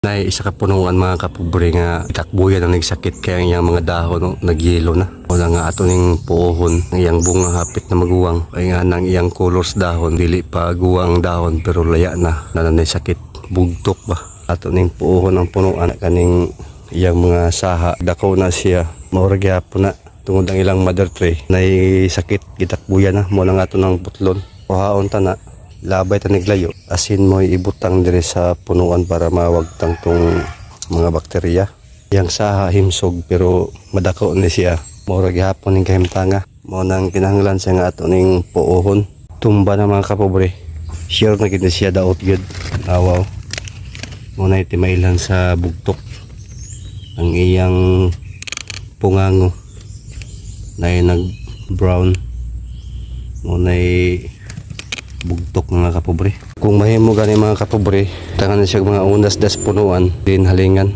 Na isa ka punuan mga kapobre nga itakbuyan ang nagsakit kaya iyang mga dahon no, nagyelo na. Wala nga ato ning puohon ng iyang bunga hapit na maguwang. Ay nga nang iyang colors dahon dili pa guwang dahon pero laya na nanay sakit. Bugtok ba? Ato ning puohon ang punuan kaning iyang mga saha. Dako na siya. Maurag yapon na tungod ang ilang mother tree. Nay sakit gitakbuyan na mo lang ato ng putlon. Kuhaon ta na. Labay ta niglayo asin mo ibutang dire sa punuan para mawagtang tong mga bakterya. Yang saha himsog pero madako ni siya. Mura gihapon ning kahimtanga. Mao nang kinahanglan sa nga ato ning puohon. Tumba na mga kapobre. Sure na gid siya daot gyud. Awaw. Mo na itimailan sa bugtok. Ang iyang pungango na nag brown. Mo na bugtok mga kapobre. Kung mahimo gani mga kapobre, tangan siya mga unas das punuan din halingan.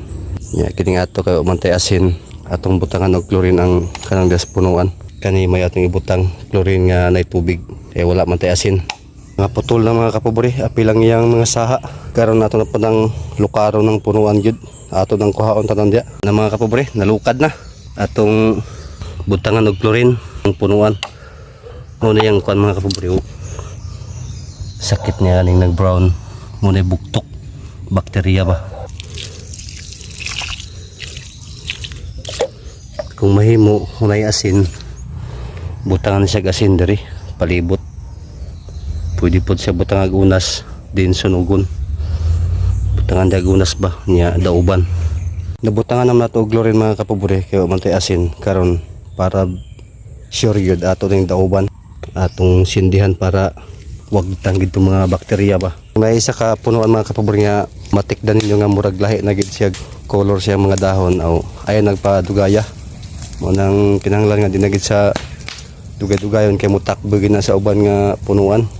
Ya kini ato kay mantay asin atong butangan og chlorine ang kanang das punuan. Kani may atong ibutang chlorine nga nay tubig kay wala man tay asin. Mga putol na mga kapobre, api lang iyang mga saha. Karon nato na padang lukaro ng punuan gyud. Ato nang kuhaon tanan dia. Na mga kapobre, nalukad na atong butangan og chlorine ang punuan. Muna yang kuan mga kapobre. Sakit niya kaning nag-brown. Muna buktok. Bakterya ba? Kung mahimo, hunay asin. Butangan siya asin dari. Palibot. Pwede po siya butang agunas. Din sunugon. Butangan di agunas ba? Niya dauban. Nabutangan naman nato chlorine mga kapobre. Kaya mantay asin. Karon para sure yun ato ng dauban. Atong sindihan para wag tanggid itong mga bakterya ba. May isa ka punuan mga kapobre nga matikdan ninyo nga murag lahi na gid siya color siya mga dahon aw ayan nagpadugaya mo nang kinahanglan nga dinagid sa dugay-dugayon kay mutakbo gid na sa uban nga punuan.